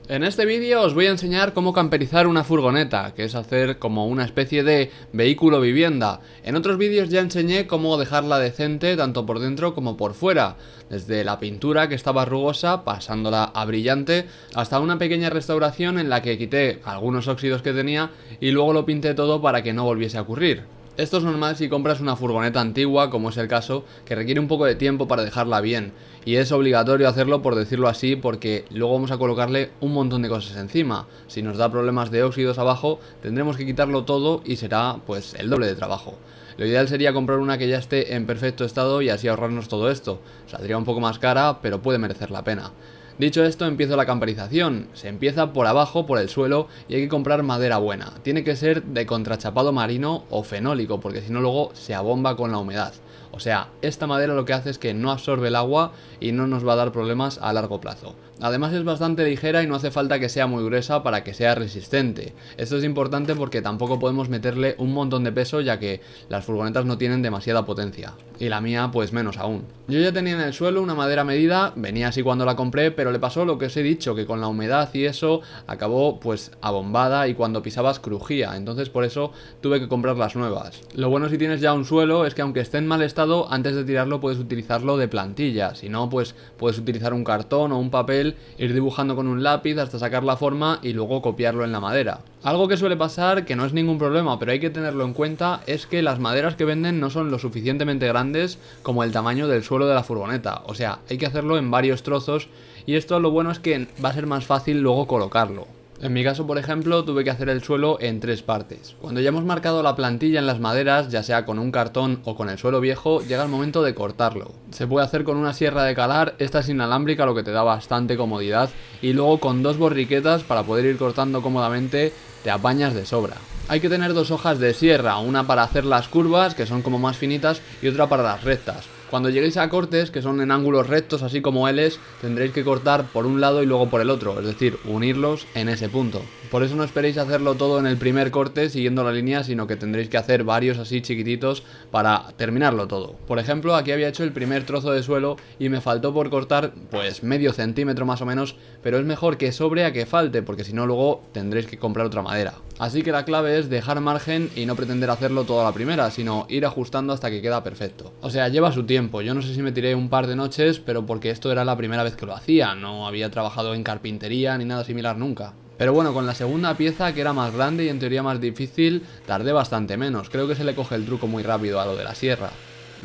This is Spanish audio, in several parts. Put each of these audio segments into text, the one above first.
En este vídeo os voy a enseñar cómo camperizar una furgoneta, que es hacer como una especie de vehículo vivienda. En otros vídeos ya enseñé cómo dejarla decente tanto por dentro como por fuera, desde la pintura que estaba rugosa, pasándola a brillante, hasta una pequeña restauración en la que quité algunos óxidos que tenía y luego lo pinté todo para que no volviese a ocurrir. Esto es normal si compras una furgoneta antigua, como es el caso, que requiere un poco de tiempo para dejarla bien. Y es obligatorio hacerlo, por decirlo así, porque luego vamos a colocarle un montón de cosas encima. Si nos da problemas de óxidos abajo, tendremos que quitarlo todo y será pues el doble de trabajo. Lo ideal sería comprar una que ya esté en perfecto estado y así ahorrarnos todo esto. Saldría un poco más cara, pero puede merecer la pena. Dicho esto, empiezo la camperización. Se empieza por abajo, por el suelo, y hay que comprar madera buena. Tiene que ser de contrachapado marino o fenólico, porque si no luego se abomba con la humedad. O sea, esta madera lo que hace es que no absorbe el agua y no nos va a dar problemas a largo plazo. Además es bastante ligera y no hace falta que sea muy gruesa para que sea resistente. Esto es importante porque tampoco podemos meterle un montón de peso, ya que las furgonetas no tienen demasiada potencia. Y la mía pues menos aún. Yo ya tenía en el suelo una madera medida, venía así cuando la compré, pero le pasó lo que os he dicho, que con la humedad y eso acabó pues abombada y cuando pisabas crujía, entonces por eso tuve que comprar las nuevas. Lo bueno si tienes ya un suelo es que aunque esté en mal estado, antes de tirarlo puedes utilizarlo de plantilla, si no pues puedes utilizar un cartón o un papel, ir dibujando con un lápiz hasta sacar la forma y luego copiarlo en la madera. Algo que suele pasar, que no es ningún problema, pero hay que tenerlo en cuenta, es que las maderas que venden no son lo suficientemente grandes como el tamaño del suelo de la furgoneta. O sea, hay que hacerlo en varios trozos y esto lo bueno es que va a ser más fácil luego colocarlo. En mi caso, por ejemplo, tuve que hacer el suelo en 3 partes. Cuando ya hemos marcado la plantilla en las maderas, ya sea con un cartón o con el suelo viejo, llega el momento de cortarlo. Se puede hacer con una sierra de calar, esta es inalámbrica, lo que te da bastante comodidad, y luego con 2 borriquetas para poder ir cortando cómodamente, te apañas de sobra. Hay que tener 2 hojas de sierra, una para hacer las curvas, que son como más finitas, y otra para las rectas. Cuando lleguéis a cortes, que son en ángulos rectos, así como L's, tendréis que cortar por un lado y luego por el otro, es decir, unirlos en ese punto. Por eso no esperéis hacerlo todo en el primer corte siguiendo la línea, sino que tendréis que hacer varios así chiquititos para terminarlo todo. Por ejemplo, aquí había hecho el primer trozo de suelo y me faltó por cortar pues medio centímetro más o menos, pero es mejor que sobre a que falte, porque si no luego tendréis que comprar otra madera. Así que la clave es dejar margen y no pretender hacerlo todo a la primera, sino ir ajustando hasta que queda perfecto. O sea, lleva su tiempo. Yo no sé si me tiré un par de noches, pero porque esto era la primera vez que lo hacía, no había trabajado en carpintería ni nada similar nunca. Pero bueno, con la segunda pieza, que era más grande y en teoría más difícil, tardé bastante menos. Creo que se le coge el truco muy rápido a lo de la sierra.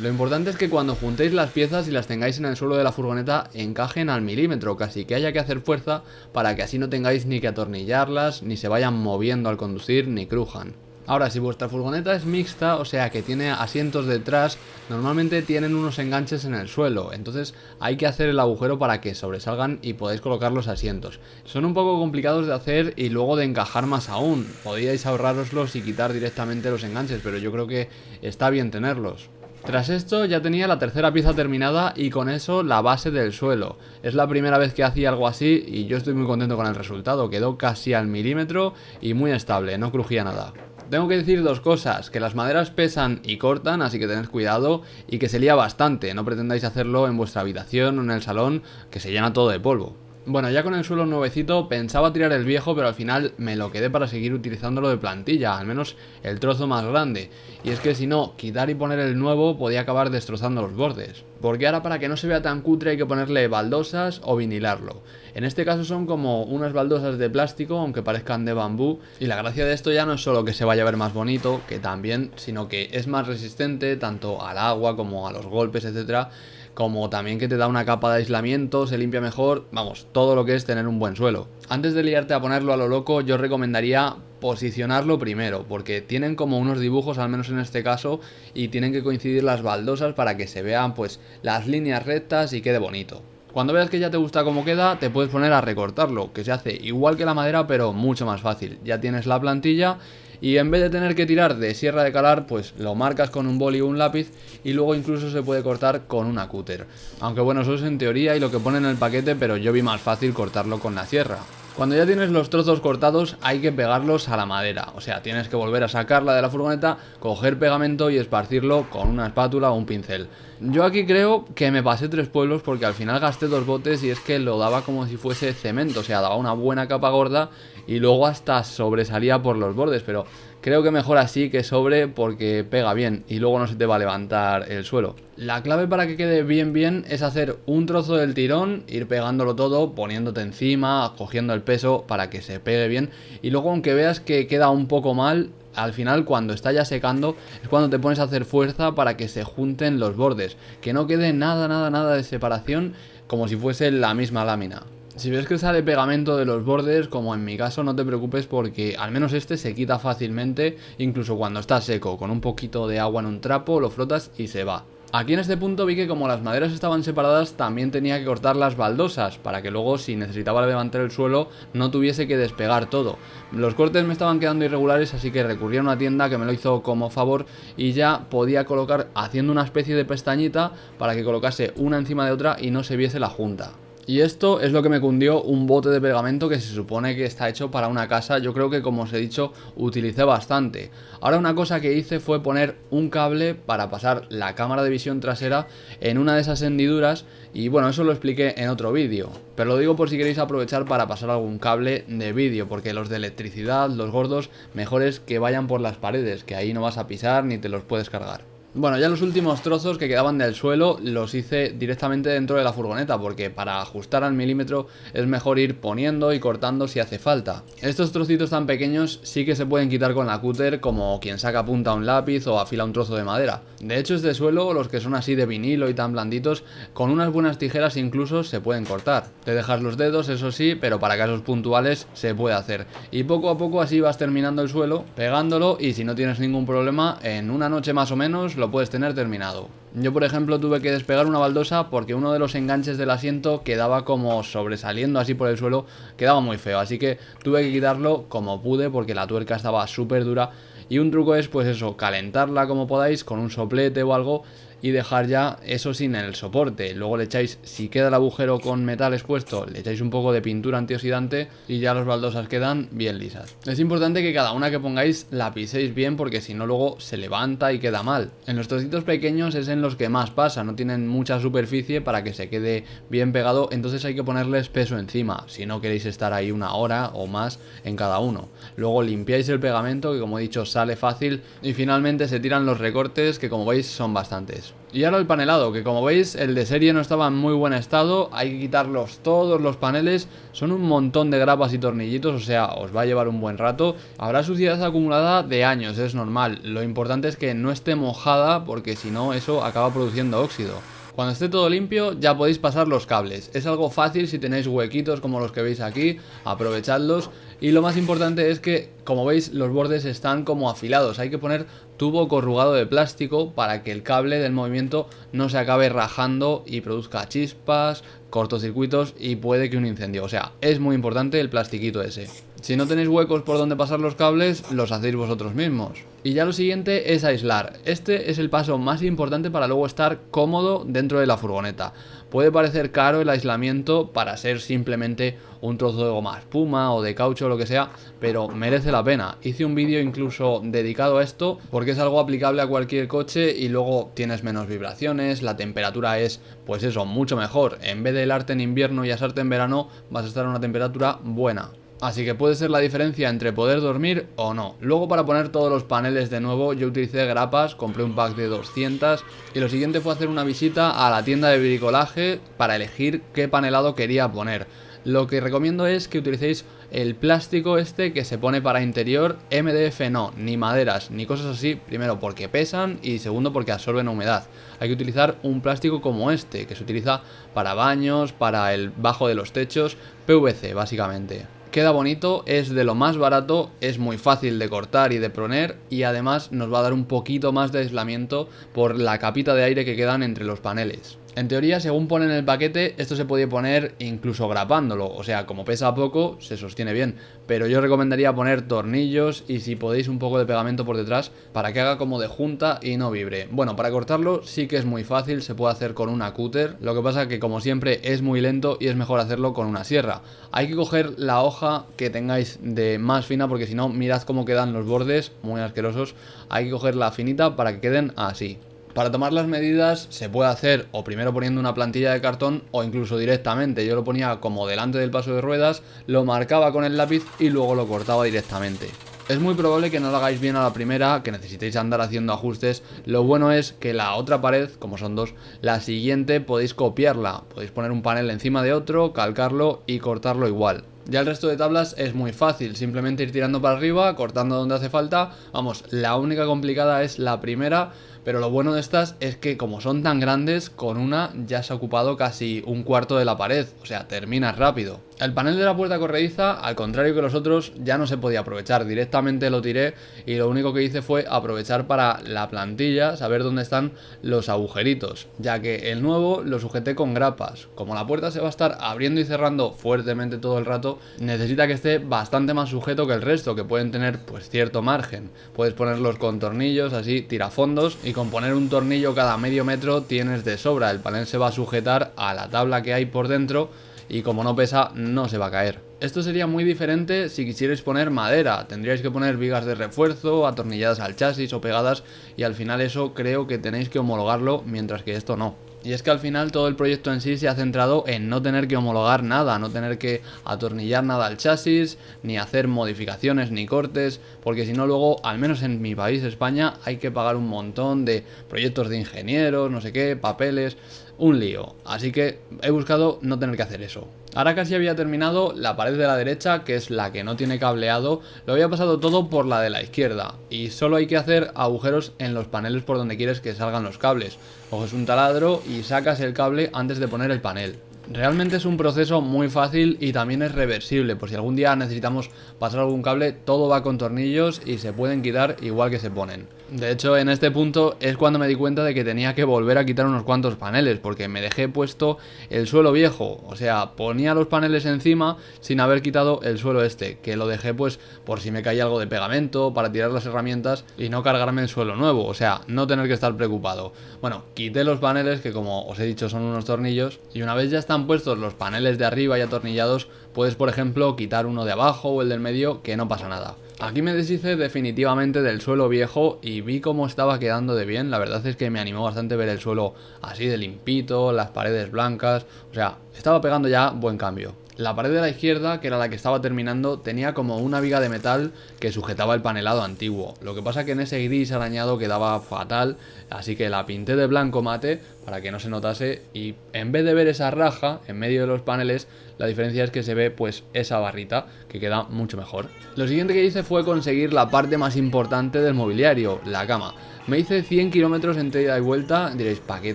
Lo importante es que cuando juntéis las piezas y las tengáis en el suelo de la furgoneta encajen al milímetro, casi que haya que hacer fuerza para que así no tengáis ni que atornillarlas, ni se vayan moviendo al conducir, ni crujan. Ahora, si vuestra furgoneta es mixta, o sea que tiene asientos detrás, normalmente tienen unos enganches en el suelo, entonces hay que hacer el agujero para que sobresalgan y podáis colocar los asientos. Son un poco complicados de hacer y luego de encajar más aún. Podríais ahorrároslos y quitar directamente los enganches, pero yo creo que está bien tenerlos. Tras esto ya tenía la tercera pieza terminada y con eso la base del suelo. Es la primera vez que hacía algo así y yo estoy muy contento con el resultado. Quedó casi al milímetro y muy estable, no crujía nada. Tengo que decir 2 cosas, que las maderas pesan y cortan, así que tened cuidado, y que se lía bastante, no pretendáis hacerlo en vuestra habitación o en el salón, que se llena todo de polvo. Bueno, ya con el suelo nuevecito pensaba tirar el viejo, pero al final me lo quedé para seguir utilizándolo de plantilla, al menos el trozo más grande. Y es que si no, quitar y poner el nuevo podía acabar destrozando los bordes. Porque ahora para que no se vea tan cutre hay que ponerle baldosas o vinilarlo. En este caso son como unas baldosas de plástico, aunque parezcan de bambú. Y la gracia de esto ya no es solo que se vaya a ver más bonito, que también, sino que es más resistente tanto al agua como a los golpes, etcétera, como también que te da una capa de aislamiento, se limpia mejor, vamos, todo lo que es tener un buen suelo. Antes de liarte a ponerlo a lo loco, yo recomendaría posicionarlo primero, porque tienen como unos dibujos, al menos en este caso, y tienen que coincidir las baldosas para que se vean pues las líneas rectas y quede bonito. Cuando veas que ya te gusta cómo queda, te puedes poner a recortarlo, que se hace igual que la madera, pero mucho más fácil. Ya tienes la plantilla y en vez de tener que tirar de sierra de calar, pues lo marcas con un boli o un lápiz y luego incluso se puede cortar con una cúter. Aunque bueno, eso es en teoría y lo que pone en el paquete, pero yo vi más fácil cortarlo con la sierra. Cuando ya tienes los trozos cortados hay que pegarlos a la madera, o sea, tienes que volver a sacarla de la furgoneta, coger pegamento y esparcirlo con una espátula o un pincel. Yo aquí creo que me pasé 3 pueblos porque al final gasté 2 botes y es que lo daba como si fuese cemento, o sea, daba una buena capa gorda y luego hasta sobresalía por los bordes, pero creo que mejor así que sobre porque pega bien y luego no se te va a levantar el suelo. La clave para que quede bien es hacer un trozo del tirón, ir pegándolo todo, poniéndote encima, cogiendo el peso para que se pegue bien y luego aunque veas que queda un poco mal, al final cuando está ya secando es cuando te pones a hacer fuerza para que se junten los bordes, que no quede nada de separación como si fuese la misma lámina. Si ves que sale pegamento de los bordes, como en mi caso, no te preocupes porque al menos este se quita fácilmente, incluso cuando está seco, con un poquito de agua en un trapo lo frotas y se va. Aquí en este punto vi que como las maderas estaban separadas también tenía que cortar las baldosas para que luego si necesitaba levantar el suelo no tuviese que despegar todo. Los cortes me estaban quedando irregulares así que recurrí a una tienda que me lo hizo como favor y ya podía colocar haciendo una especie de pestañita para que colocase una encima de otra y no se viese la junta. Y esto es lo que me cundió un bote de pegamento que se supone que está hecho para una casa. Yo creo que, como os he dicho, utilicé bastante. Ahora una cosa que hice fue poner un cable para pasar la cámara de visión trasera en una de esas hendiduras. Y bueno, eso lo expliqué en otro vídeo. Pero lo digo por si queréis aprovechar para pasar algún cable de vídeo. Porque los de electricidad, los gordos, mejor es que vayan por las paredes, que ahí no vas a pisar ni te los puedes cargar. Bueno, ya los últimos trozos que quedaban del suelo los hice directamente dentro de la furgoneta porque para ajustar al milímetro es mejor ir poniendo y cortando si hace falta. Estos trocitos tan pequeños sí que se pueden quitar con la cúter como quien saca punta a un lápiz o afila un trozo de madera. De hecho, este suelo, los que son así de vinilo y tan blanditos, con unas buenas tijeras incluso se pueden cortar. Te dejas los dedos, eso sí, pero para casos puntuales se puede hacer. Y poco a poco así vas terminando el suelo, pegándolo y si no tienes ningún problema, en una noche más o menos lo puedes tener terminado. Yo por ejemplo tuve que despegar una baldosa porque uno de los enganches del asiento quedaba como sobresaliendo así por el suelo, quedaba muy feo, así que tuve que quitarlo como pude porque la tuerca estaba súper dura y un truco es pues eso, calentarla como podáis con un soplete o algo y dejar ya eso sin el soporte. Luego le echáis, si queda el agujero con metal expuesto, le echáis un poco de pintura antioxidante y ya las baldosas quedan bien lisas. Es importante que cada una que pongáis la piséis bien porque si no luego se levanta y queda mal. En los trocitos pequeños es en los que más pasa, no tienen mucha superficie para que se quede bien pegado, entonces hay que ponerles peso encima, si no queréis estar ahí una hora o más en cada uno. Luego limpiáis el pegamento que como he dicho sale fácil y finalmente se tiran los recortes que como veis son bastantes. Y ahora el panelado, que como veis el de serie no estaba en muy buen estado, hay que quitarlos todos los paneles, son un montón de grapas y tornillitos, o sea, os va a llevar un buen rato. Habrá suciedad acumulada de años, es normal, lo importante es que no esté mojada porque si no eso acaba produciendo óxido. Cuando esté todo limpio ya podéis pasar los cables, es algo fácil si tenéis huequitos como los que veis aquí, aprovechadlos y lo más importante es que como veis los bordes están como afilados, hay que poner tubo corrugado de plástico para que el cable del movimiento no se acabe rajando y produzca chispas, cortocircuitos y puede que un incendio, o sea, es muy importante el plastiquito ese. Si no tenéis huecos por donde pasar los cables, los hacéis vosotros mismos. Y ya lo siguiente es aislar. Este es el paso más importante para luego estar cómodo dentro de la furgoneta. Puede parecer caro el aislamiento para ser simplemente un trozo de goma espuma o de caucho o lo que sea, pero merece la pena. Hice un vídeo incluso dedicado a esto porque es algo aplicable a cualquier coche y luego tienes menos vibraciones, la temperatura es, pues eso, mucho mejor. En vez de helarte en invierno y asarte en verano, vas a estar a una temperatura buena. Así que puede ser la diferencia entre poder dormir o no. Luego para poner todos los paneles de nuevo yo utilicé grapas, compré un pack de 200 y lo siguiente fue hacer una visita a la tienda de bricolaje para elegir qué panelado quería poner. Lo que recomiendo es que utilicéis el plástico este que se pone para interior, MDF no, ni maderas, ni cosas así, primero porque pesan y segundo porque absorben humedad. Hay que utilizar un plástico como este, que se utiliza para baños, para el bajo de los techos, PVC básicamente. Queda bonito, es de lo más barato, es muy fácil de cortar y de poner y además nos va a dar un poquito más de aislamiento por la capita de aire que quedan entre los paneles. En teoría, según pone en el paquete, esto se puede poner incluso grapándolo, o sea, como pesa poco, se sostiene bien, pero yo recomendaría poner tornillos y si podéis un poco de pegamento por detrás para que haga como de junta y no vibre. Bueno, para cortarlo sí que es muy fácil, se puede hacer con una cúter, lo que pasa que como siempre es muy lento y es mejor hacerlo con una sierra. Hay que coger la hoja que tengáis de más fina porque si no, mirad cómo quedan los bordes, muy asquerosos, hay que coger la finita para que queden así. Para tomar las medidas se puede hacer o primero poniendo una plantilla de cartón o incluso directamente. Yo lo ponía como delante del paso de ruedas, lo marcaba con el lápiz y luego lo cortaba directamente. Es muy probable que no lo hagáis bien a la primera, que necesitéis andar haciendo ajustes. Lo bueno es que la otra pared, como son dos, la siguiente podéis copiarla. Podéis poner un panel encima de otro, calcarlo y cortarlo igual. Ya el resto de tablas es muy fácil, simplemente ir tirando para arriba, cortando donde hace falta. Vamos, la única complicada es la primera, pero lo bueno de estas es que como son tan grandes, con una ya se ha ocupado casi un cuarto de la pared, o sea, terminas rápido. El panel de la puerta corrediza, al contrario que los otros, ya no se podía aprovechar, directamente lo tiré y lo único que hice fue aprovechar para la plantilla, saber dónde están los agujeritos, ya que el nuevo lo sujeté con grapas. Como la puerta se va a estar abriendo y cerrando fuertemente todo el rato, necesita que esté bastante más sujeto que el resto, que pueden tener pues cierto margen. Puedes ponerlos con tornillos, así tirafondos, y con poner un tornillo cada medio metro tienes de sobra. El panel se va a sujetar a la tabla que hay por dentro y como no pesa no se va a caer. Esto sería muy diferente si quisierais poner madera, tendríais que poner vigas de refuerzo atornilladas al chasis o pegadas y al final eso creo que tenéis que homologarlo, mientras que esto no. Y es que al final todo el proyecto en sí se ha centrado en no tener que homologar nada, no tener que atornillar nada al chasis, ni hacer modificaciones ni cortes, porque si no luego, al menos en mi país, España, hay que pagar un montón de proyectos de ingenieros, no sé qué, papeles, un lío. Así que he buscado no tener que hacer eso. Ahora casi había terminado la pared de la derecha, que es la que no tiene cableado, lo había pasado todo por la de la izquierda y solo hay que hacer agujeros en los paneles por donde quieres que salgan los cables. Coges un taladro y sacas el cable antes de poner el panel. Realmente es un proceso muy fácil y también es reversible, por si algún día necesitamos pasar algún cable, todo va con tornillos y se pueden quitar igual que se ponen. De hecho, en este punto es cuando me di cuenta de que tenía que volver a quitar unos cuantos paneles, porque me dejé puesto el suelo viejo, o sea, ponía los paneles encima sin haber quitado el suelo este, que lo dejé pues por si me caía algo de pegamento, para tirar las herramientas y no cargarme el suelo nuevo, o sea, no tener que estar preocupado. Bueno, quité los paneles, que como os he dicho son unos tornillos, y una vez ya están puestos los paneles de arriba y atornillados, puedes por ejemplo quitar uno de abajo o el del medio, que no pasa nada. Aquí me deshice definitivamente del suelo viejo y vi cómo estaba quedando de bien. La verdad es que me animó bastante ver el suelo así de limpito, las paredes blancas, o sea, estaba pegando ya buen cambio. La pared de la izquierda, que era la que estaba terminando, tenía como una viga de metal que sujetaba el panelado antiguo. Lo que pasa que en ese gris arañado quedaba fatal, así que la pinté de blanco mate para que no se notase y en vez de ver esa raja en medio de los paneles, la diferencia es que se ve pues esa barrita que queda mucho mejor. Lo siguiente que hice fue conseguir la parte más importante del mobiliario, la cama. Me hice 100 kilómetros entre ida y vuelta, diréis, ¿para qué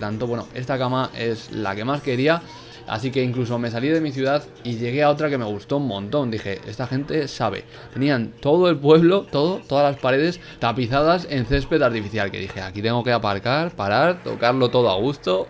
tanto? Bueno, esta cama es la que más quería. Así que incluso me salí de mi ciudad y llegué a otra que me gustó un montón. Dije, esta gente sabe. Tenían todo el pueblo, todas las paredes tapizadas en césped artificial. Que dije, aquí tengo que aparcar, parar, tocarlo todo a gusto.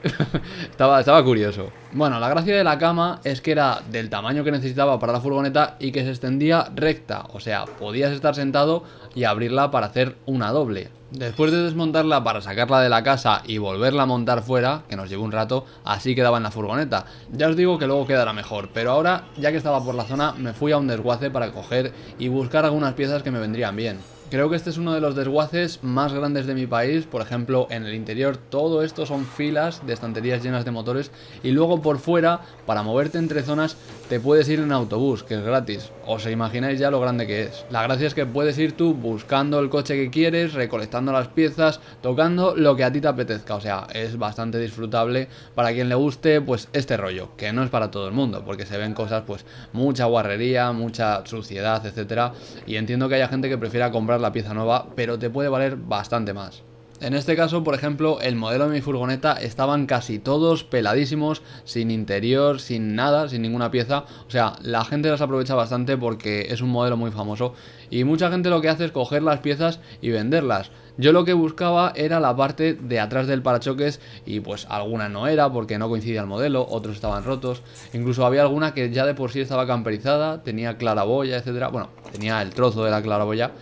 estaba curioso. Bueno, la gracia de la cama es que era del tamaño que necesitaba para la furgoneta y que se extendía recta. O sea, podías estar sentado y abrirla para hacer una doble. Después de desmontarla para sacarla de la casa y volverla a montar fuera, que nos llevó un rato, así quedaba en la furgoneta. Ya os digo que luego quedará mejor, pero ahora, ya que estaba por la zona, me fui a un desguace para coger y buscar algunas piezas que me vendrían bien. Creo que este es uno de los desguaces más grandes de mi país. Por ejemplo, en el interior todo esto son filas de estanterías llenas de motores y luego por fuera, para moverte entre zonas, te puedes ir en autobús, que es gratis. Os imagináis ya lo grande que es. La gracia es que puedes ir tú buscando el coche que quieres, recolectando las piezas, tocando lo que a ti te apetezca. O sea, es bastante disfrutable para quien le guste pues este rollo, que no es para todo el mundo, porque se ven cosas pues mucha guarrería, mucha suciedad, etcétera. Y entiendo que haya gente que prefiera comprar la pieza nueva, pero te puede valer bastante más. En este caso, por ejemplo, el modelo de mi furgoneta estaban casi todos peladísimos, sin interior, sin nada, sin ninguna pieza. O sea, la gente las aprovecha bastante porque es un modelo muy famoso y mucha gente lo que hace es coger las piezas y venderlas. Yo lo que buscaba era la parte de atrás del parachoques y pues alguna no era porque no coincidía el modelo, otros estaban rotos, incluso había alguna que ya de por sí estaba camperizada, tenía claraboya, etcétera. Bueno, tenía el trozo de la claraboya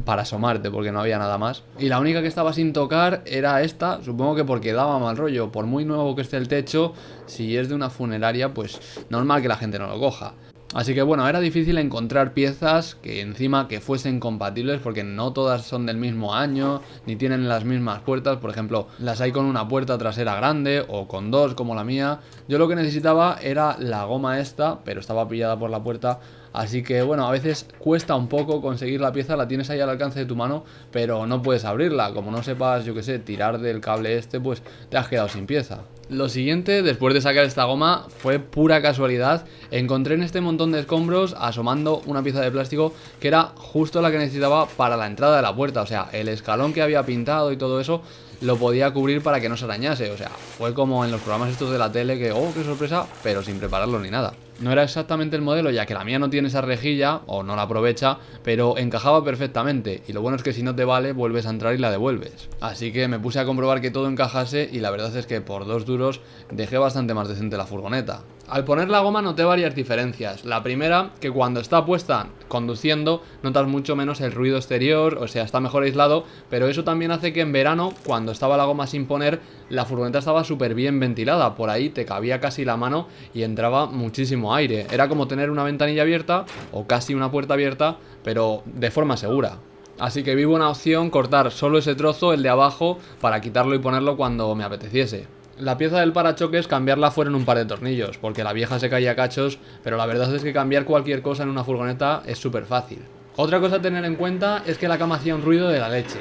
para asomarte porque no había nada más. Y la única que estaba sin tocar era esta, supongo que porque daba mal rollo. Por muy nuevo que esté el techo, si es de una funeraria, pues normal que la gente no lo coja. Así que bueno, era difícil encontrar piezas que encima que fuesen compatibles porque no todas son del mismo año, ni tienen las mismas puertas. Por ejemplo, las hay con una puerta trasera grande o con dos como la mía. Yo lo que necesitaba era la goma esta, pero estaba pillada por la puerta. Así que bueno, a veces cuesta un poco conseguir la pieza, la tienes ahí al alcance de tu mano, pero no puedes abrirla. Como no sepas, yo que sé, tirar del cable este, pues te has quedado sin pieza. Lo siguiente, después de sacar esta goma, fue pura casualidad. Encontré en este montón de escombros asomando una pieza de plástico que era justo la que necesitaba para la entrada de la puerta. O sea, el escalón que había pintado y todo eso lo podía cubrir para que no se arañase. O sea, fue como en los programas estos de la tele que, oh, qué sorpresa, pero sin prepararlo ni nada. No era exactamente el modelo, ya que la mía no tiene esa rejilla, o no la aprovecha, pero encajaba perfectamente, y lo bueno es que si no te vale, vuelves a entrar y la devuelves. Así que me puse a comprobar que todo encajase, y la verdad es que por 2 duros dejé bastante más decente la furgoneta. Al poner la goma noté varias diferencias. La primera, que cuando está puesta conduciendo notas mucho menos el ruido exterior, o sea, está mejor aislado, pero eso también hace que en verano, cuando estaba la goma sin poner, la furgoneta estaba súper bien ventilada. Por ahí te cabía casi la mano y entraba muchísimo aire. Era como tener una ventanilla abierta o casi una puerta abierta, pero de forma segura. Así que vi buena opción cortar solo ese trozo, el de abajo, para quitarlo y ponerlo cuando me apeteciese. La pieza del parachoques cambiarla fueron un par de tornillos, porque la vieja se caía a cachos, pero la verdad es que cambiar cualquier cosa en una furgoneta es súper fácil. Otra cosa a tener en cuenta es que la cama hacía un ruido de la leche.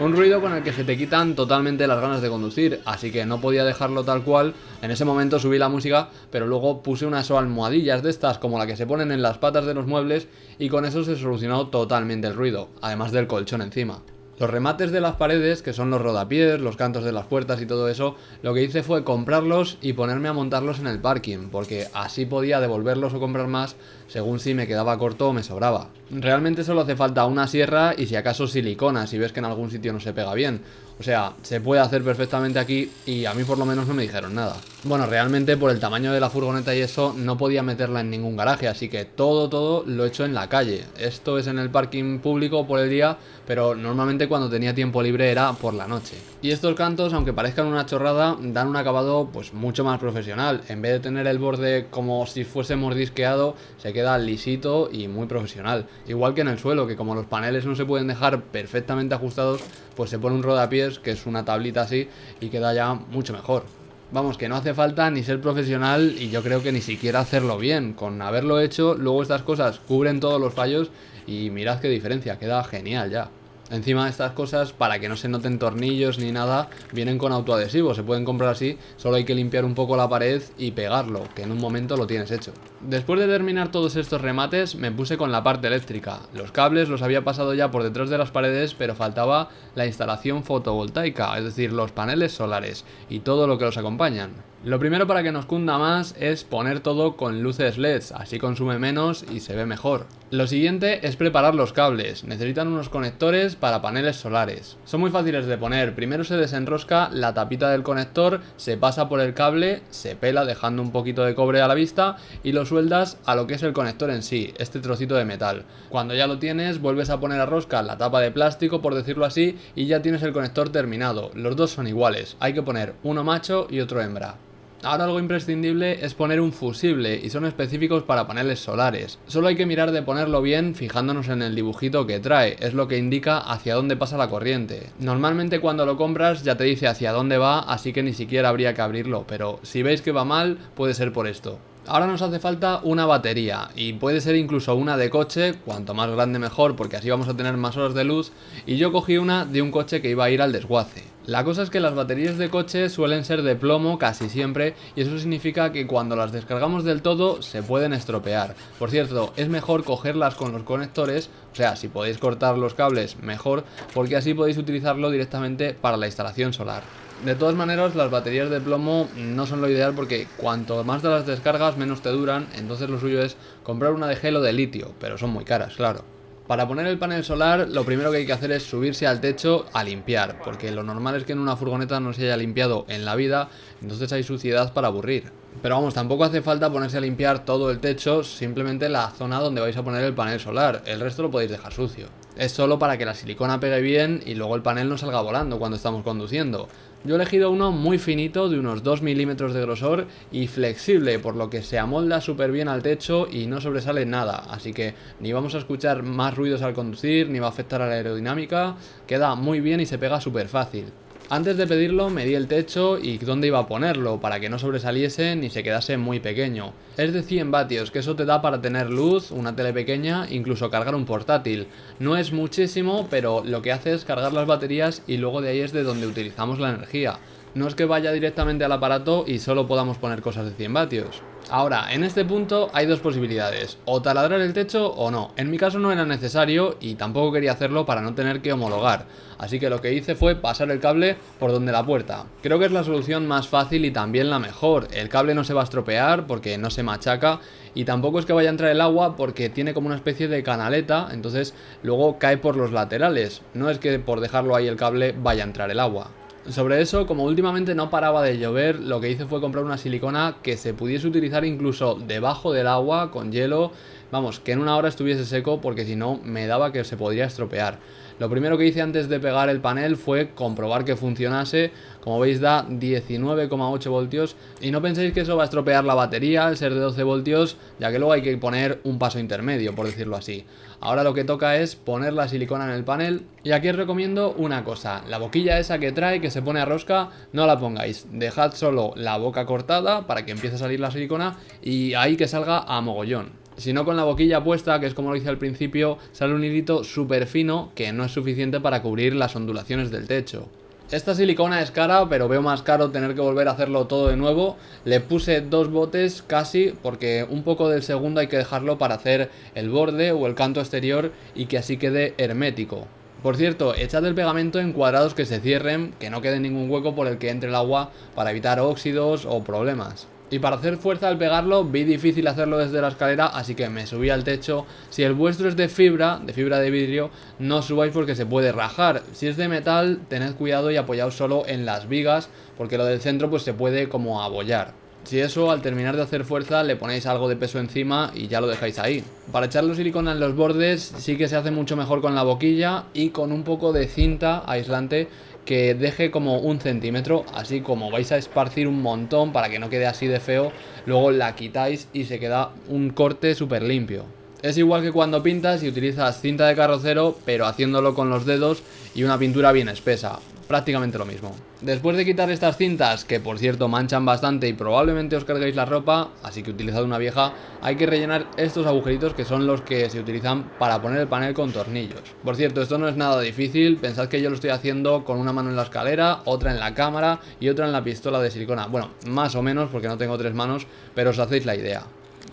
Un ruido con el que se te quitan totalmente las ganas de conducir, así que no podía dejarlo tal cual. En ese momento subí la música, pero luego puse unas almohadillas de estas como la que se ponen en las patas de los muebles y con eso se solucionó totalmente el ruido, además del colchón encima. Los remates de las paredes, que son los rodapiés, los cantos de las puertas y todo eso, lo que hice fue comprarlos y ponerme a montarlos en el parking, porque así podía devolverlos o comprar más según si me quedaba corto o me sobraba. Realmente solo hace falta una sierra y si acaso silicona, si ves que en algún sitio no se pega bien. O sea, se puede hacer perfectamente aquí y a mí por lo menos no me dijeron nada. Bueno, realmente por el tamaño de la furgoneta y eso no podía meterla en ningún garaje, así que todo lo he hecho en la calle. Esto es en el parking público por el día, pero normalmente cuando tenía tiempo libre era por la noche. Y estos cantos, aunque parezcan una chorrada, dan un acabado pues mucho más profesional. En vez de tener el borde como si fuese mordisqueado, se queda lisito y muy profesional. Igual que en el suelo, que como los paneles no se pueden dejar perfectamente ajustados, pues se pone un rodapiés, que es una tablita así, y queda ya mucho mejor. Vamos, que no hace falta ni ser profesional y yo creo que ni siquiera hacerlo bien. Con haberlo hecho, luego estas cosas cubren todos los fallos y mirad qué diferencia, queda genial ya. Encima estas cosas, para que no se noten tornillos ni nada, vienen con autoadhesivo, se pueden comprar así, solo hay que limpiar un poco la pared y pegarlo, que en un momento lo tienes hecho. Después de terminar todos estos remates, me puse con la parte eléctrica. Los cables los había pasado ya por detrás de las paredes, pero faltaba la instalación fotovoltaica, es decir, los paneles solares y todo lo que los acompañan. Lo primero para que nos cunda más es poner todo con luces LEDs, así consume menos y se ve mejor. Lo siguiente es preparar los cables, necesitan unos conectores para paneles solares. Son muy fáciles de poner, primero se desenrosca la tapita del conector, se pasa por el cable, se pela dejando un poquito de cobre a la vista y lo sueldas a lo que es el conector en sí, este trocito de metal. Cuando ya lo tienes, vuelves a poner a rosca la tapa de plástico, por decirlo así, y ya tienes el conector terminado. Los dos son iguales, hay que poner uno macho y otro hembra. Ahora algo imprescindible es poner un fusible y son específicos para paneles solares. Solo hay que mirar de ponerlo bien fijándonos en el dibujito que trae, es lo que indica hacia dónde pasa la corriente. Normalmente cuando lo compras ya te dice hacia dónde va, así que ni siquiera habría que abrirlo, pero si veis que va mal puede ser por esto. Ahora nos hace falta una batería y puede ser incluso una de coche, cuanto más grande mejor porque así vamos a tener más horas de luz, y yo cogí una de un coche que iba a ir al desguace. La cosa es que las baterías de coche suelen ser de plomo casi siempre y eso significa que cuando las descargamos del todo se pueden estropear. Por cierto, es mejor cogerlas con los conectores, o sea, si podéis cortar los cables mejor porque así podéis utilizarlo directamente para la instalación solar. De todas maneras, las baterías de plomo no son lo ideal porque cuanto más de las descargas menos te duran, entonces lo suyo es comprar una de gel o de litio, pero son muy caras, claro. Para poner el panel solar, lo primero que hay que hacer es subirse al techo a limpiar, porque lo normal es que en una furgoneta no se haya limpiado en la vida, entonces hay suciedad para aburrir. Pero vamos, tampoco hace falta ponerse a limpiar todo el techo, simplemente la zona donde vais a poner el panel solar, el resto lo podéis dejar sucio. Es solo para que la silicona pegue bien y luego el panel no salga volando cuando estamos conduciendo. Yo he elegido uno muy finito, de unos 2 milímetros de grosor y flexible, por lo que se amolda súper bien al techo y no sobresale nada, así que ni vamos a escuchar más ruidos al conducir, ni va a afectar a la aerodinámica, queda muy bien y se pega súper fácil. Antes de pedirlo medí el techo y dónde iba a ponerlo para que no sobresaliese ni se quedase muy pequeño. Es de 100 vatios, que eso te da para tener luz, una tele pequeña, incluso cargar un portátil. No es muchísimo, pero lo que hace es cargar las baterías y luego de ahí es de donde utilizamos la energía. No es que vaya directamente al aparato y solo podamos poner cosas de 100 vatios. Ahora, en este punto hay dos posibilidades, o taladrar el techo o no. En mi caso no era necesario y tampoco quería hacerlo para no tener que homologar, así que lo que hice fue pasar el cable por donde la puerta. Creo que es la solución más fácil y también la mejor. El cable no se va a estropear porque no se machaca y tampoco es que vaya a entrar el agua porque tiene como una especie de canaleta, entonces luego cae por los laterales. No es que por dejarlo ahí el cable vaya a entrar el agua. Sobre eso, como últimamente no paraba de llover, lo que hice fue comprar una silicona que se pudiese utilizar incluso debajo del agua, con hielo, vamos, que en una hora estuviese seco porque si no me daba que se podría estropear. Lo primero que hice antes de pegar el panel fue comprobar que funcionase. Como veis da 19,8 voltios y no penséis que eso va a estropear la batería al ser de 12 voltios, ya que luego hay que poner un paso intermedio, por decirlo así. Ahora lo que toca es poner la silicona en el panel y aquí os recomiendo una cosa, la boquilla esa que trae que se pone a rosca, no la pongáis, dejad solo la boca cortada para que empiece a salir la silicona y ahí que salga a mogollón. Si no, con la boquilla puesta, que es como lo hice al principio, sale un hilito súper fino que no es suficiente para cubrir las ondulaciones del techo. Esta silicona es cara, pero veo más caro tener que volver a hacerlo todo de nuevo. Le puse 2 botes casi, porque un poco del segundo hay que dejarlo para hacer el borde o el canto exterior y que así quede hermético. Por cierto, echad el pegamento en cuadrados que se cierren, que no quede ningún hueco por el que entre el agua para evitar óxidos o problemas. Y para hacer fuerza al pegarlo vi difícil hacerlo desde la escalera, así que me subí al techo. Si el vuestro es de fibra de vidrio, no subáis porque se puede rajar. Si es de metal, tened cuidado y apoyaos solo en las vigas, porque lo del centro pues se puede como abollar. Si eso, al terminar de hacer fuerza, le ponéis algo de peso encima y ya lo dejáis ahí. Para echarlo silicona en los bordes sí que se hace mucho mejor con la boquilla y con un poco de cinta aislante que deje como 1 centímetro, así como vais a esparcir un montón para que no quede así de feo, luego la quitáis y se queda un corte súper limpio. Es igual que cuando pintas y utilizas cinta de carrocero, pero haciéndolo con los dedos y una pintura bien espesa. Prácticamente lo mismo. Después de quitar estas cintas, que por cierto manchan bastante y probablemente os carguéis la ropa, así que utilizad una vieja, hay que rellenar estos agujeritos que son los que se utilizan para poner el panel con tornillos. Por cierto, esto no es nada difícil, pensad que yo lo estoy haciendo con una mano en la escalera, otra en la cámara y otra en la pistola de silicona. Bueno, más o menos porque no tengo 3 manos, pero os hacéis la idea.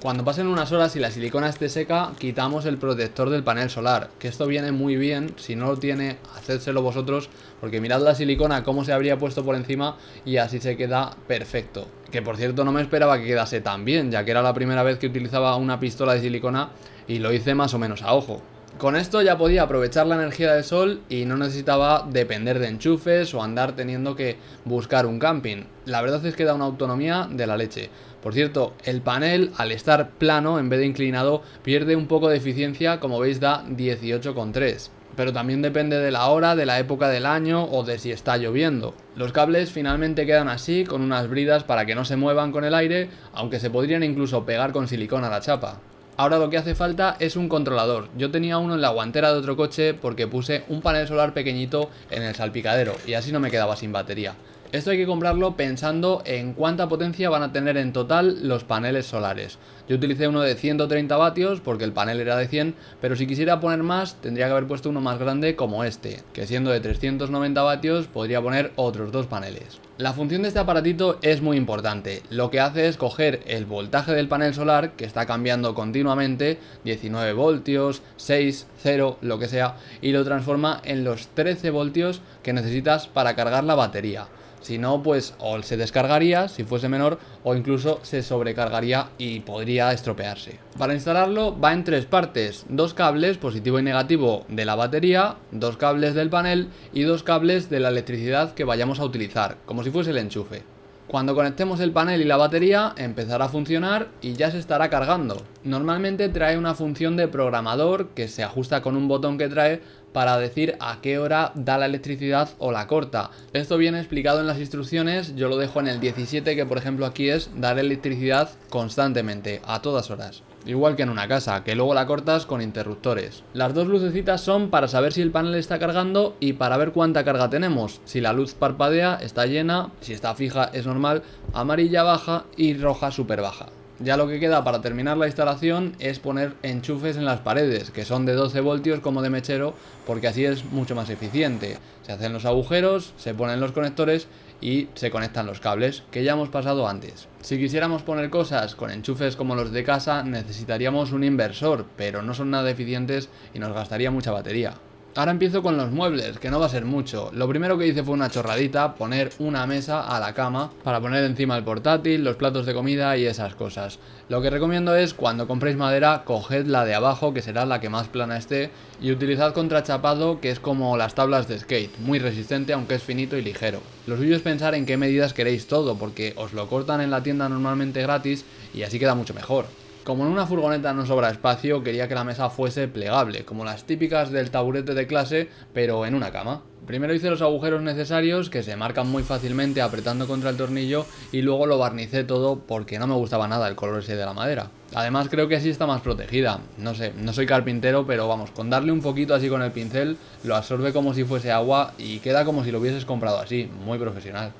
Cuando pasen unas horas y la silicona esté seca, quitamos el protector del panel solar, que esto viene muy bien. Si no lo tiene, hacédselo vosotros, porque mirad la silicona cómo se habría puesto por encima y así se queda perfecto. Que por cierto no me esperaba que quedase tan bien, ya que era la primera vez que utilizaba una pistola de silicona y lo hice más o menos a ojo. Con esto ya podía aprovechar la energía del sol y no necesitaba depender de enchufes o andar teniendo que buscar un camping. La verdad es que da una autonomía de la leche. Por cierto, el panel al estar plano en vez de inclinado pierde un poco de eficiencia, como veis da 18,3. Pero también depende de la hora, de la época del año o de si está lloviendo. Los cables finalmente quedan así, con unas bridas para que no se muevan con el aire, aunque se podrían incluso pegar con silicona a la chapa. Ahora lo que hace falta es un controlador. Yo tenía uno en la guantera de otro coche porque puse un panel solar pequeñito en el salpicadero y así no me quedaba sin batería. Esto hay que comprarlo pensando en cuánta potencia van a tener en total los paneles solares. Yo utilicé uno de 130 vatios porque el panel era de 100, pero si quisiera poner más tendría que haber puesto uno más grande como este, que siendo de 390 vatios podría poner otros 2 paneles. La función de este aparatito es muy importante. Lo que hace es coger el voltaje del panel solar, que está cambiando continuamente, 19 voltios, 6, 0, lo que sea, y lo transforma en los 13 voltios que necesitas para cargar la batería. Si no, pues o se descargaría si fuese menor o incluso se sobrecargaría y podría estropearse. Para instalarlo va en 3 partes, 2 cables positivo y negativo de la batería, 2 cables del panel y 2 cables de la electricidad que vayamos a utilizar, como si fuese el enchufe. Cuando conectemos el panel y la batería empezará a funcionar y ya se estará cargando. Normalmente trae una función de programador que se ajusta con un botón que trae para decir a qué hora da la electricidad o la corta. Esto viene explicado en las instrucciones, yo lo dejo en el 17, que por ejemplo aquí es dar electricidad constantemente, a todas horas. Igual que en una casa, que luego la cortas con interruptores. Las dos lucecitas son para saber si el panel está cargando y para ver cuánta carga tenemos. Si la luz parpadea, está llena, si está fija es normal, amarilla baja y roja súper baja. Ya lo que queda para terminar la instalación es poner enchufes en las paredes, que son de 12 voltios como de mechero, porque así es mucho más eficiente. Se hacen los agujeros, se ponen los conectores y se conectan los cables, que ya hemos pasado antes. Si quisiéramos poner cosas con enchufes como los de casa, necesitaríamos un inversor, pero no son nada eficientes y nos gastaría mucha batería. Ahora empiezo con los muebles, que no va a ser mucho. Lo primero que hice fue una chorradita, poner una mesa a la cama para poner encima el portátil, los platos de comida y esas cosas. Lo que recomiendo es, cuando compréis madera, coged la de abajo, que será la que más plana esté, y utilizad contrachapado, que es como las tablas de skate, muy resistente aunque es finito y ligero. Lo suyo es pensar en qué medidas queréis todo, porque os lo cortan en la tienda normalmente gratis y así queda mucho mejor. Como en una furgoneta no sobra espacio, quería que la mesa fuese plegable, como las típicas del taburete de clase, pero en una cama. Primero hice los agujeros necesarios, que se marcan muy fácilmente apretando contra el tornillo, y luego lo barnicé todo porque no me gustaba nada el color ese de la madera. Además creo que así está más protegida. No sé, no soy carpintero, pero vamos, con darle un poquito así con el pincel, lo absorbe como si fuese agua y queda como si lo hubieses comprado así, muy profesional.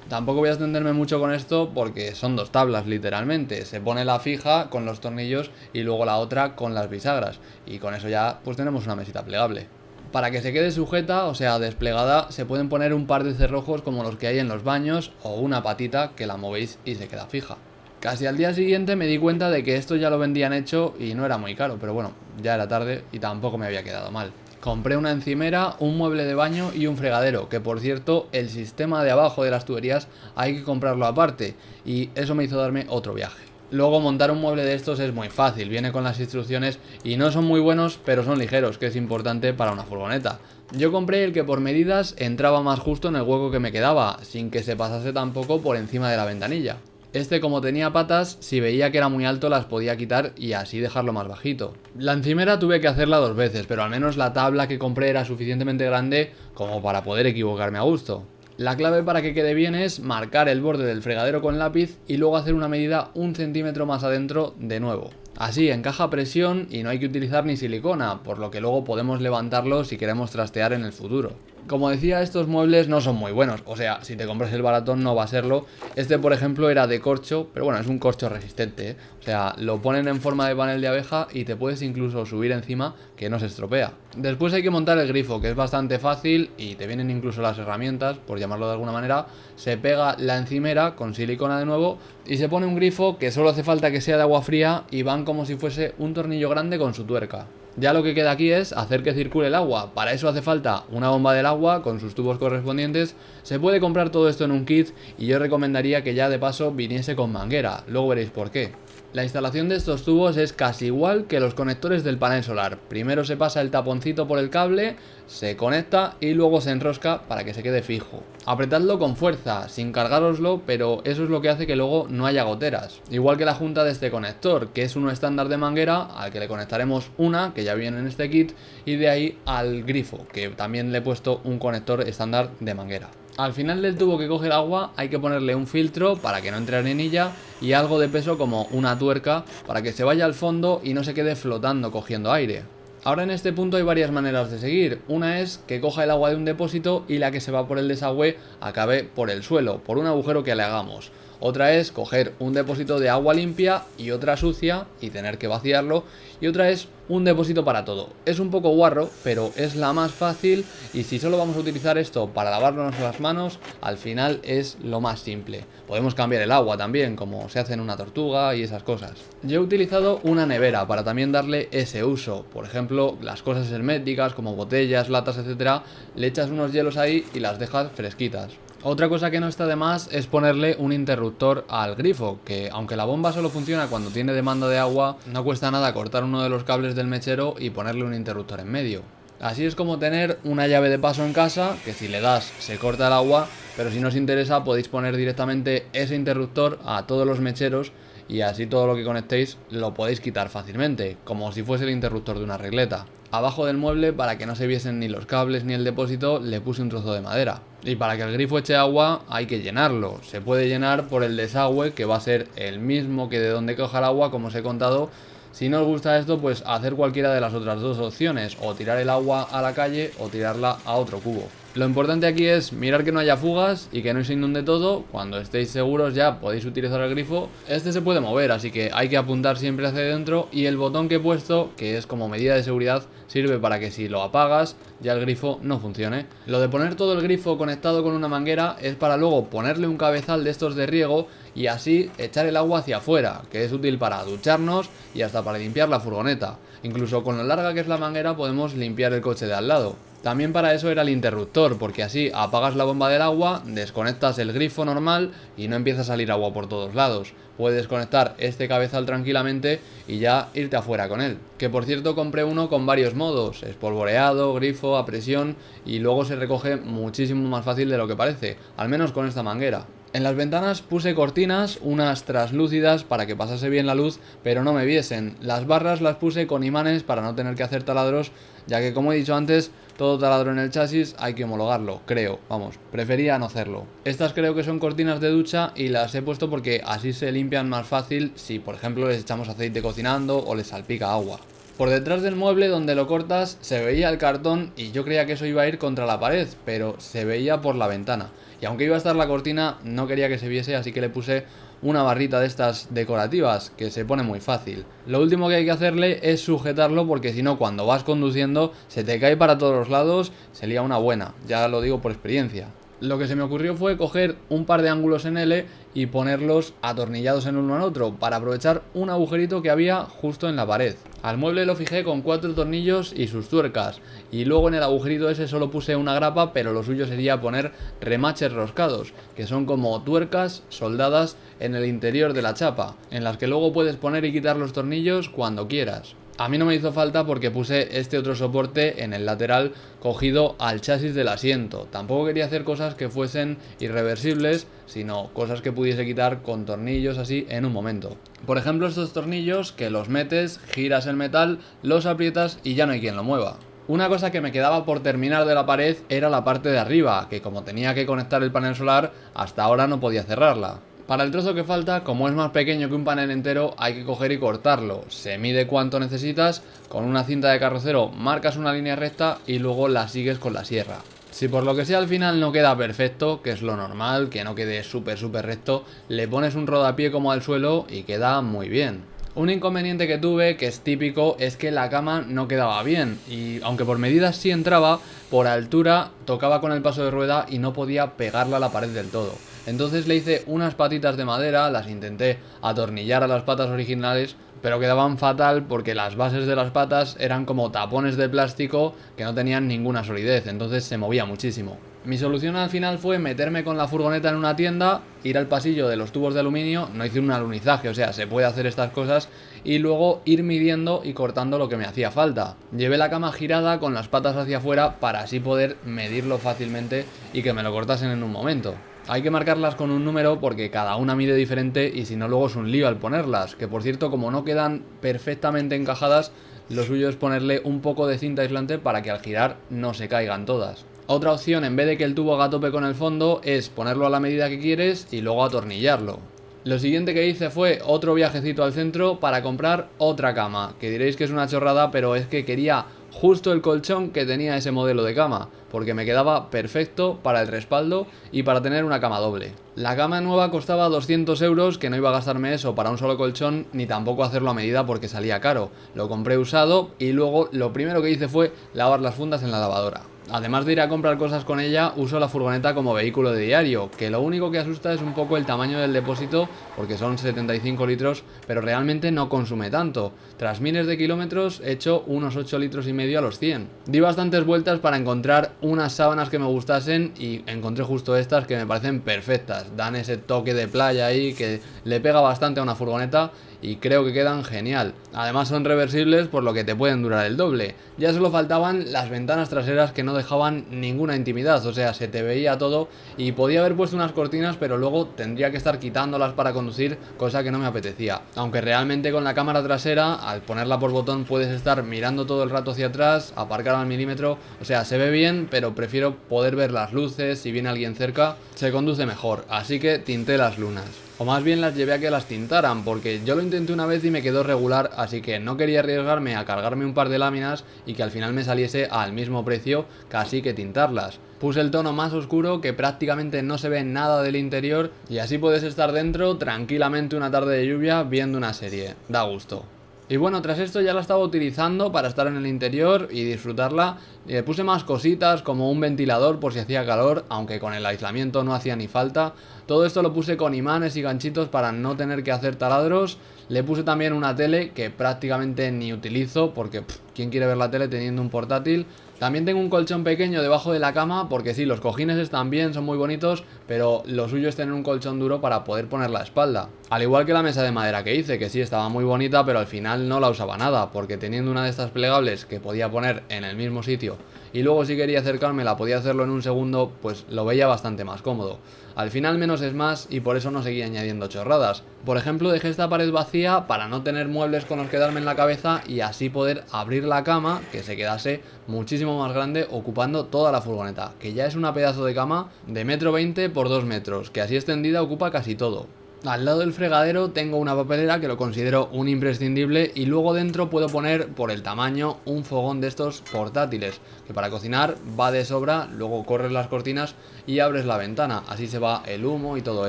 Tampoco voy a extenderme mucho con esto porque son dos tablas literalmente. Se pone la fija con los tornillos y luego la otra con las bisagras. Y con eso ya pues tenemos una mesita plegable. Para que se quede sujeta, o sea desplegada, se pueden poner un par de cerrojos como los que hay en los baños o una patita que la movéis y se queda fija. Casi al día siguiente me di cuenta de que esto ya lo vendían hecho y no era muy caro, pero bueno, ya era tarde y tampoco me había quedado mal. Compré una encimera, un mueble de baño y un fregadero, que por cierto, el sistema de abajo de las tuberías hay que comprarlo aparte, y eso me hizo darme otro viaje. Luego montar un mueble de estos es muy fácil, viene con las instrucciones y no son muy buenos, pero son ligeros, que es importante para una furgoneta. Yo compré el que por medidas entraba más justo en el hueco que me quedaba, sin que se pasase tampoco por encima de la ventanilla. Este, como tenía patas, si veía que era muy alto las podía quitar y así dejarlo más bajito. La encimera tuve que hacerla 2 veces, pero al menos la tabla que compré era suficientemente grande como para poder equivocarme a gusto. La clave para que quede bien es marcar el borde del fregadero con lápiz y luego hacer una medida 1 centímetro más adentro de nuevo. Así encaja a presión y no hay que utilizar ni silicona, por lo que luego podemos levantarlo si queremos trastear en el futuro. Como decía, estos muebles no son muy buenos, o sea, si te compras el baratón no va a serlo. Este, por ejemplo, era de corcho, pero bueno, es un corcho resistente, ¿eh? O sea, lo ponen en forma de panel de abeja y te puedes incluso subir encima, que no se estropea. Después hay que montar el grifo, que es bastante fácil y te vienen incluso las herramientas, por llamarlo de alguna manera. Se pega la encimera con silicona de nuevo y se pone un grifo que solo hace falta que sea de agua fría y van como si fuese un tornillo grande con su tuerca. Ya lo que queda aquí es hacer que circule el agua. Para eso hace falta una bomba del agua con sus tubos correspondientes. Se puede comprar todo esto en un kit y yo recomendaría que ya de paso viniese con manguera. Luego veréis por qué. La instalación de estos tubos es casi igual que los conectores del panel solar. Primero se pasa el taponcito por el cable, se conecta y luego se enrosca para que se quede fijo. Apretadlo con fuerza, sin cargároslo, pero eso es lo que hace que luego no haya goteras. Igual que la junta de este conector, que es uno estándar de manguera, al que le conectaremos una, que ya viene en este kit, y de ahí al grifo, que también le he puesto un conector estándar de manguera. Al final del tubo que coge el agua hay que ponerle un filtro para que no entre arenilla y algo de peso como una tuerca para que se vaya al fondo y no se quede flotando cogiendo aire. Ahora en este punto hay varias maneras de seguir. Una es que coja el agua de un depósito y la que se va por el desagüe acabe por el suelo, por un agujero que le hagamos. Otra es coger un depósito de agua limpia y otra sucia y tener que vaciarlo. Y otra es un depósito para todo. Es un poco guarro, pero es la más fácil y si solo vamos a utilizar esto para lavarnos las manos, al final es lo más simple. Podemos cambiar el agua también, como se hace en una tortuga y esas cosas. Yo he utilizado una nevera para también darle ese uso. Por ejemplo, las cosas herméticas como botellas, latas, etcétera, le echas unos hielos ahí y las dejas fresquitas. Otra cosa que no está de más es ponerle un interruptor al grifo, que aunque la bomba solo funciona cuando tiene demanda de agua, no cuesta nada cortar uno de los cables del mechero y ponerle un interruptor en medio. Así es como tener una llave de paso en casa, que si le das se corta el agua, pero si no os interesa podéis poner directamente ese interruptor a todos los mecheros y así todo lo que conectéis lo podéis quitar fácilmente, como si fuese el interruptor de una regleta. Abajo del mueble, para que no se viesen ni los cables ni el depósito, le puse un trozo de madera. Y para que el grifo eche agua hay que llenarlo. Se puede llenar por el desagüe, que va a ser el mismo que de donde coja el agua, como os he contado. Si no os gusta esto, pues hacer cualquiera de las otras dos opciones, o tirar el agua a la calle o tirarla a otro cubo. Lo importante aquí es mirar que no haya fugas y que no se inunde todo. Cuando estéis seguros ya podéis utilizar el grifo. Este se puede mover, así que hay que apuntar siempre hacia dentro, y el botón que he puesto, que es como medida de seguridad, sirve para que si lo apagas ya el grifo no funcione. Lo de poner todo el grifo conectado con una manguera es para luego ponerle un cabezal de estos de riego y así echar el agua hacia afuera, que es útil para ducharnos y hasta para limpiar la furgoneta. Incluso con lo larga que es la manguera podemos limpiar el coche de al lado. También para eso era el interruptor, porque así apagas la bomba del agua, desconectas el grifo normal y no empieza a salir agua por todos lados. Puedes desconectar este cabezal tranquilamente y ya irte afuera con él. Que por cierto compré uno con varios modos, espolvoreado, grifo, a presión, y luego se recoge muchísimo más fácil de lo que parece, al menos con esta manguera. En las ventanas puse cortinas, unas traslúcidas para que pasase bien la luz, pero no me viesen. Las barras las puse con imanes para no tener que hacer taladros, ya que como he dicho antes, todo taladro en el chasis hay que homologarlo, creo, vamos, prefería no hacerlo. Estas creo que son cortinas de ducha y las he puesto porque así se limpian más fácil si por ejemplo les echamos aceite cocinando o les salpica agua. Por detrás del mueble donde lo cortas se veía el cartón y yo creía que eso iba a ir contra la pared, pero se veía por la ventana. Y aunque iba a estar la cortina, no quería que se viese, así que le puse una barrita de estas decorativas, que se pone muy fácil. Lo último que hay que hacerle es sujetarlo, porque si no, cuando vas conduciendo se te cae para todos los lados, se lía una buena, ya lo digo por experiencia. Lo que se me ocurrió fue coger un par de ángulos en L y ponerlos atornillados en uno al otro para aprovechar un agujerito que había justo en la pared. Al mueble lo fijé con 4 tornillos y sus tuercas, y luego en el agujerito ese solo puse una grapa, pero lo suyo sería poner remaches roscados, que son como tuercas soldadas en el interior de la chapa, en las que luego puedes poner y quitar los tornillos cuando quieras. A mí no me hizo falta porque puse este otro soporte en el lateral cogido al chasis del asiento. Tampoco quería hacer cosas que fuesen irreversibles, sino cosas que pudiese quitar con tornillos así en un momento. Por ejemplo, estos tornillos que los metes, giras el metal, los aprietas y ya no hay quien lo mueva. Una cosa que me quedaba por terminar de la pared era la parte de arriba, que como tenía que conectar el panel solar, hasta ahora no podía cerrarla. Para el trozo que falta, como es más pequeño que un panel entero, hay que coger y cortarlo. Se mide cuánto necesitas, con una cinta de carrocero marcas una línea recta y luego la sigues con la sierra. Si por lo que sea al final no queda perfecto, que es lo normal, que no quede súper recto, le pones un rodapié como al suelo y queda muy bien. Un inconveniente que tuve, que es típico, es que la cama no quedaba bien y aunque por medidas sí entraba, por altura tocaba con el paso de rueda y no podía pegarla a la pared del todo. Entonces le hice unas patitas de madera, las intenté atornillar a las patas originales, pero quedaban fatal porque las bases de las patas eran como tapones de plástico que no tenían ninguna solidez, entonces se movía muchísimo. Mi solución al final fue meterme con la furgoneta en una tienda, ir al pasillo de los tubos de aluminio, no hice un alunizaje, o sea, se puede hacer estas cosas, y luego ir midiendo y cortando lo que me hacía falta. Llevé la cama girada con las patas hacia afuera para así poder medirlo fácilmente y que me lo cortasen en un momento. Hay que marcarlas con un número porque cada una mide diferente y si no luego es un lío al ponerlas, que por cierto como no quedan perfectamente encajadas, lo suyo es ponerle un poco de cinta aislante para que al girar no se caigan todas. Otra opción, en vez de que el tubo haga tope con el fondo, es ponerlo a la medida que quieres y luego atornillarlo. Lo siguiente que hice fue otro viajecito al centro para comprar otra cama, que diréis que es una chorrada, pero es que quería justo el colchón que tenía ese modelo de cama, porque me quedaba perfecto para el respaldo y para tener una cama doble. La cama nueva costaba 200 euros, que no iba a gastarme eso para un solo colchón, ni tampoco hacerlo a medida porque salía caro. Lo compré usado y luego lo primero que hice fue lavar las fundas en la lavadora. Además de ir a comprar cosas con ella, uso la furgoneta como vehículo de diario, que lo único que asusta es un poco el tamaño del depósito, porque son 75 litros, pero realmente no consume tanto. Tras miles de kilómetros he hecho unos 8 litros y medio a los 100. Di bastantes vueltas para encontrar unas sábanas que me gustasen y encontré justo estas que me parecen perfectas. Dan ese toque de playa ahí que le pega bastante a una furgoneta y creo que quedan genial. Además son reversibles, por lo que te pueden durar el doble. Ya solo faltaban las ventanas traseras que no dejaban ninguna intimidad, o sea, se te veía todo y podía haber puesto unas cortinas, pero luego tendría que estar quitándolas para conducir, cosa que no me apetecía. Aunque realmente con la cámara trasera, al ponerla por botón, puedes estar mirando todo el rato hacia atrás, aparcar al milímetro, o sea, se ve bien, pero prefiero poder ver las luces, si viene alguien cerca, se conduce mejor, así que tinté las lunas. O más bien las llevé a que las tintaran, porque yo lo intenté una vez y me quedó regular, así que no quería arriesgarme a cargarme un par de láminas y que al final me saliese al mismo precio casi que tintarlas. Puse el tono más oscuro, que prácticamente no se ve nada del interior, y así puedes estar dentro tranquilamente una tarde de lluvia viendo una serie. Da gusto. Y bueno, tras esto ya la estaba utilizando para estar en el interior y disfrutarla. Le puse más cositas como un ventilador por si hacía calor, aunque con el aislamiento no hacía ni falta. Todo esto lo puse con imanes y ganchitos para no tener que hacer taladros. Le puse también una tele que prácticamente ni utilizo porque ¿quién quiere ver la tele teniendo un portátil? También tengo un colchón pequeño debajo de la cama porque sí, los cojines están bien, son muy bonitos, pero lo suyo es tener un colchón duro para poder poner la espalda. Al igual que la mesa de madera que hice, que sí estaba muy bonita, pero al final no la usaba nada, porque teniendo una de estas plegables que podía poner en el mismo sitio y luego si quería acercarme la podía hacerlo en un segundo, pues lo veía bastante más cómodo. Al final menos es más y por eso no seguía añadiendo chorradas. Por ejemplo, dejé esta pared vacía para no tener muebles con los que darme en la cabeza y así poder abrir la cama, que se quedase muchísimo más grande, ocupando toda la furgoneta, que ya es una pedazo de cama de 1,20 m por 2 metros, que así extendida ocupa casi todo. Al lado del fregadero tengo una papelera que lo considero un imprescindible y luego dentro puedo poner por el tamaño un fogón de estos portátiles que para cocinar va de sobra, luego corres las cortinas y abres la ventana, así se va el humo y todo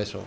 eso.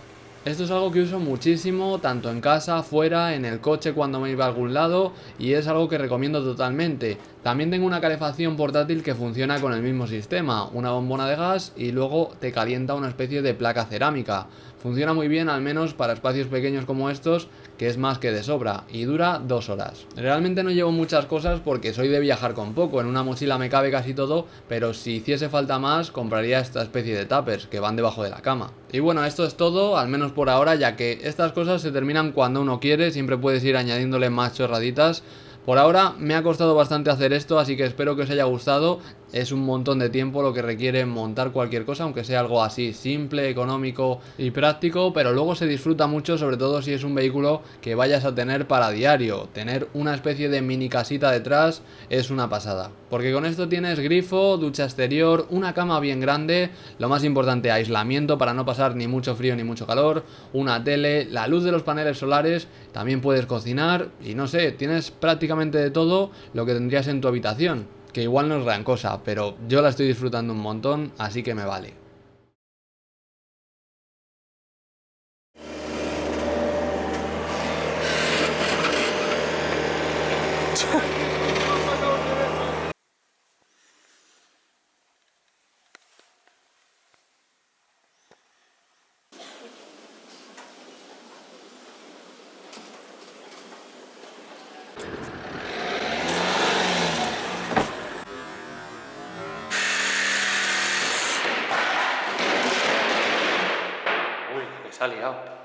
Esto es algo que uso muchísimo, tanto en casa, fuera, en el coche cuando me iba a algún lado y es algo que recomiendo totalmente. También tengo una calefacción portátil que funciona con el mismo sistema, una bombona de gas y luego te calienta una especie de placa cerámica. Funciona muy bien, al menos para espacios pequeños como estos, que es más que de sobra, y dura 2 horas. Realmente no llevo muchas cosas porque soy de viajar con poco, en una mochila me cabe casi todo, pero si hiciese falta más, compraría esta especie de tuppers que van debajo de la cama. Y bueno, esto es todo, al menos por ahora, ya que estas cosas se terminan cuando uno quiere, siempre puedes ir añadiéndole más chorraditas. Por ahora me ha costado bastante hacer esto, así que espero que os haya gustado. Es un montón de tiempo lo que requiere montar cualquier cosa, aunque sea algo así simple, económico y práctico, pero luego se disfruta mucho, sobre todo si es un vehículo que vayas a tener para diario. Tener una especie de mini casita detrás es una pasada, porque con esto tienes grifo, ducha exterior, una cama bien grande, lo más importante, aislamiento para no pasar ni mucho frío ni mucho calor, una tele, la luz de los paneles solares, también puedes cocinar y no sé, tienes prácticamente de todo lo que tendrías en tu habitación. Que igual no es gran cosa, pero yo la estoy disfrutando un montón, así que me vale. Uy, que se ha liado.